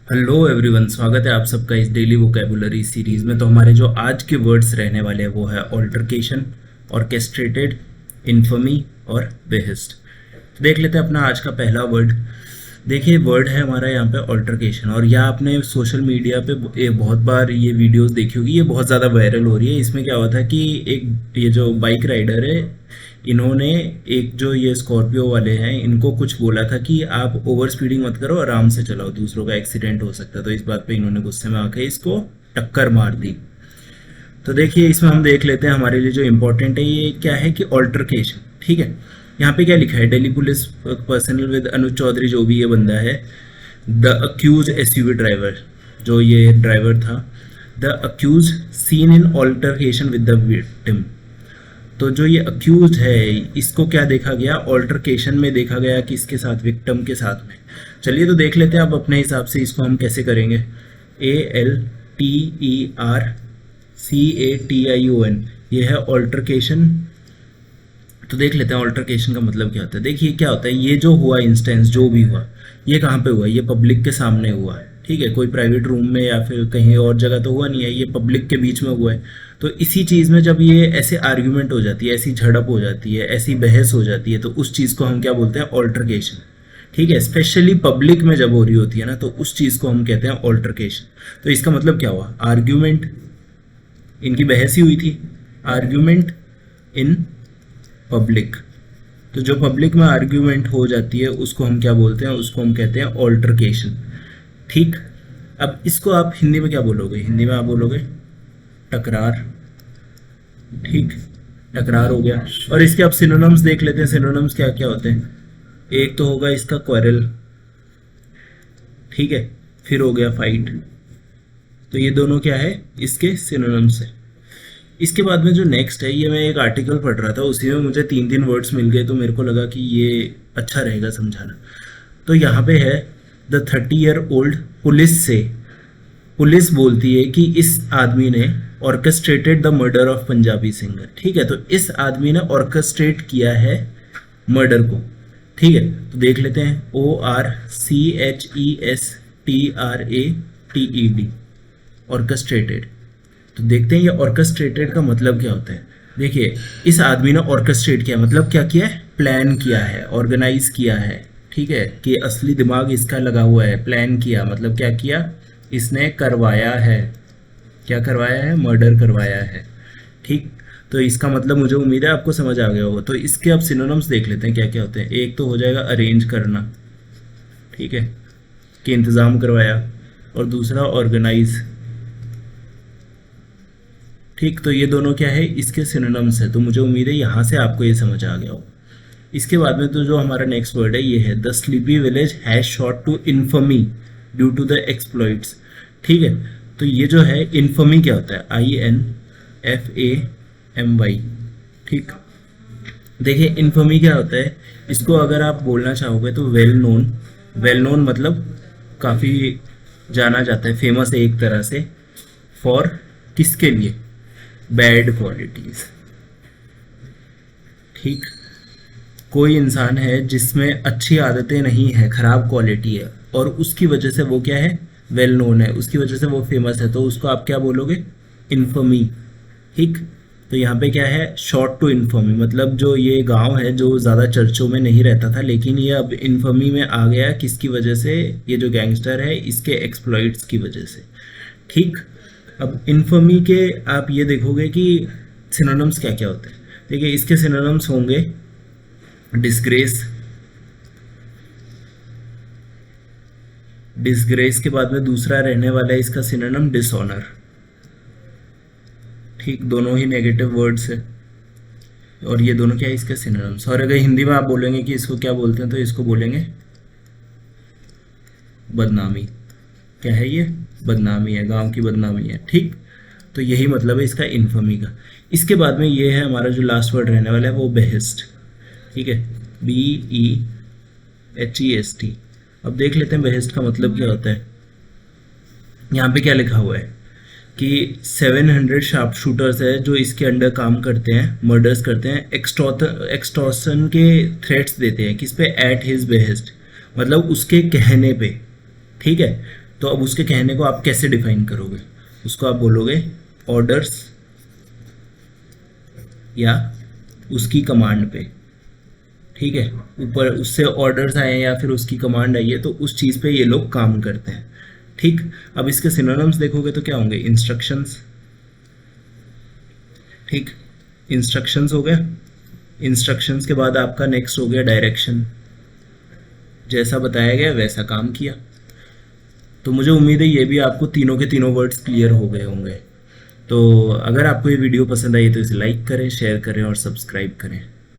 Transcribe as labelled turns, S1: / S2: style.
S1: Hello everyone, स्वागत है आप सबका इस डेली वोकेबुलरी सीरीज में। तो हमारे जो आज के वर्ड्स रहने वाले हैं वो है ऑल्टरकेशन, ऑर्केस्ट्रेटेड, इन्फमी और बेहिस्ट। तो देख लेते हैं अपना आज का पहला वर्ड। देखिए वर्ड है हमारा यहाँ पे ऑल्टरकेशन, और यह आपने सोशल मीडिया पे बहुत बार ये वीडियोस देखी होगी, ये बहुत ज़्यादा वायरल हो रही है। इसमें क्या हुआ था कि एक ये जो बाइक राइडर है, इन्होंने एक जो ये स्कॉर्पियो वाले हैं इनको कुछ बोला था कि आप ओवर स्पीडिंग मत करो, आराम से चलाओ, दूसरों का एक्सीडेंट हो सकता है। तो इस बात पे इन्होंने गुस्से में आके इसको टक्कर मार दी। तो देखिए इसमें हम देख लेते हैं हमारे लिए जो इम्पोर्टेंट है ये क्या है कि ऑल्टरकेशन। ठीक है, यहाँ पे क्या लिखा है, दिल्ली पुलिस पर्सनल विद अनुज चौधरी, जो भी ये बंदा है, द अक्यूज एसयूवी ड्राइवर, जो ये ड्राइवर था, the accused seen in altercation with the victim. तो जो ये अक्यूज है इसको क्या देखा गया, ऑल्टरकेशन में देखा गया, किसके साथ, विक्टिम के साथ में। चलिए तो देख लेते हैं अब अपने हिसाब से इसको हम कैसे करेंगे। ALTERCATION, ये है ऑल्टरकेशन। तो देख लेते हैं ऑल्टरकेशन का मतलब क्या होता है। देखिए क्या होता है, ये जो हुआ इंस्टेंस, जो भी हुआ, ये कहाँ पे हुआ, ये पब्लिक के सामने हुआ है। ठीक है, कोई प्राइवेट रूम में या फिर कहीं और जगह तो हुआ नहीं है, ये पब्लिक के बीच में हुआ है। तो इसी चीज़ में जब ये ऐसे आर्ग्यूमेंट हो जाती है, ऐसी झड़प हो जाती है, ऐसी बहस हो जाती है, तो उस चीज़ को हम क्या बोलते हैं, ऑल्टरकेशन। ठीक है, स्पेशली पब्लिक में जब हो रही होती है ना, तो उस चीज़ को हम कहते हैं ऑल्टरकेशन। तो इसका मतलब क्या हुआ, आर्ग्यूमेंट, इनकी बहस ही हुई थी, आर्ग्यूमेंट इन पब्लिक। तो जो पब्लिक में आर्ग्यूमेंट हो जाती है उसको हम क्या बोलते हैं, उसको हम कहते हैं ऑल्टरकेशन। ठीक, अब इसको आप हिंदी में क्या बोलोगे, हिंदी में आप बोलोगे टकरार। ठीक, टकरार हो गया। और इसके आप सिनोनिम्स देख लेते हैं, सिनोनिम्स क्या क्या होते हैं। एक तो होगा इसका क्वेरल, ठीक है, फिर हो गया फाइट। तो ये दोनों क्या है, इसके सिनोनिम्स है। इसके बाद में जो नेक्स्ट है, ये मैं एक आर्टिकल पढ़ रहा था, उसी में मुझे 3 वर्ड्स मिल गए, तो मेरे को लगा कि ये अच्छा रहेगा समझाना। तो यहाँ पे है द 30-year-old पुलिस से, पुलिस बोलती है कि इस आदमी ने orchestrated the murder of Punjabi singer. ठीक है, तो इस आदमी ने ऑर्केस्ट्रेट किया है मर्डर को। ठीक है, तो देख लेते हैं, ORCHESTRATED, ऑर्केस्ट्रेटेड। तो देखते हैं ये ऑर्केस्ट्रेटेड का मतलब क्या होता है। देखिए इस आदमी ने ऑर्केस्ट्रेट किया, मतलब क्या किया है, प्लान किया है, ऑर्गेनाइज किया है। ठीक है, कि असली दिमाग इसका लगा हुआ है। प्लान किया मतलब क्या किया, इसने करवाया है। क्या करवाया है, मर्डर करवाया है। ठीक, तो इसका मतलब मुझे उम्मीद है आपको समझ आ गया होगा। तो इसके अब सिनोनिम्स देख लेते हैं क्या क्या होते हैं। एक तो हो जाएगा अरेंज करना, ठीक है, कि इंतज़ाम करवाया, और दूसरा ऑर्गेनाइज। ठीक, तो ये दोनों क्या है, इसके सिनोनिम्स है। तो मुझे उम्मीद है यहाँ से आपको ये समझ आ गया हो। इसके बाद में तो जो हमारा नेक्स्ट वर्ड है ये है the sleepy village has shot to infamy due to the exploits. ठीक है, तो ये जो है इन्फमी क्या होता है, INFAMY। ठीक, देखिए इन्फमी क्या होता है, इसको अगर आप बोलना चाहोगे तो वेल नोन। वेल नोन मतलब काफ़ी जाना जाता है, फेमस है एक तरह से, फॉर किसके लिए, बैड क्वालिटीज। ठीक, कोई इंसान है जिसमें अच्छी आदतें नहीं है, खराब क्वालिटी है, और उसकी वजह से वो क्या है, वेल नोन है, उसकी वजह से वो फेमस है, तो उसको आप क्या बोलोगे, इन्फमी। ठीक, तो यहाँ पे क्या है, शॉर्ट टू इन्फमी, मतलब जो ये गांव है जो ज़्यादा चर्चों में नहीं रहता था, लेकिन ये अब इन्फमी में आ गया, किसकी वजह से, ये जो गैंगस्टर है इसके एक्सप्लॉइट्स की वजह से। ठीक, अब इन्फमी के आप ये देखोगे कि सिनोनिम्स क्या क्या होते हैं। देखिए इसके सिनोनिम्स होंगे डिस्ग्रेस, डिस्ग्रेस के बाद में दूसरा रहने वाला है इसका सिनोनिम डिसऑनर। ठीक, दोनों ही नेगेटिव वर्ड्स है, और ये दोनों क्या है, इसके सिनोनिम्स। और अगर हिंदी में आप बोलेंगे कि इसको क्या बोलते हैं, तो इसको बोलेंगे बदनामी। क्या है ये, बदनामी है, गांव की बदनामी है। ठीक, तो यही मतलब है इसका इन्फमी का। इसके बाद में ये है हमारा जो लास्ट वर्ड रहने वाला है वो बेहिस्ट। ठीक है, BEHEST। अब देख लेते हैं बेहिस्ट का मतलब क्या होता है। यहाँ पे क्या लिखा हुआ है कि 700 शार्प शूटर्स है जो इसके अंडर काम करते हैं, मर्डर्स करते हैं, एक्सटॉर्शन के थ्रेट्स देते हैं, किस पे, एट हिज बेहेस्ट, मतलब उसके कहने पे। ठीक है, तो अब उसके कहने को आप कैसे डिफाइन करोगे, उसको आप बोलोगे ऑर्डर्स या उसकी कमांड पे, ठीक है। ऊपर उससे ऑर्डर्स आए हैं या फिर उसकी कमांड आई है तो उस चीज़ पे ये लोग काम करते हैं, ठीक। अब इसके सिनोनिम्स देखोगे तो क्या होंगे, इंस्ट्रक्शंस, ठीक, इंस्ट्रक्शंस हो गया। इंस्ट्रक्शंस के बाद आपका नेक्स्ट हो गया डायरेक्शन, जैसा बताया गया वैसा काम किया। तो मुझे उम्मीद है ये भी आपको तीनों के तीनों वर्ड्स क्लियर हो गए होंगे। तो अगर आपको ये वीडियो पसंद आई तो इसे लाइक करें, शेयर करें और सब्सक्राइब करें।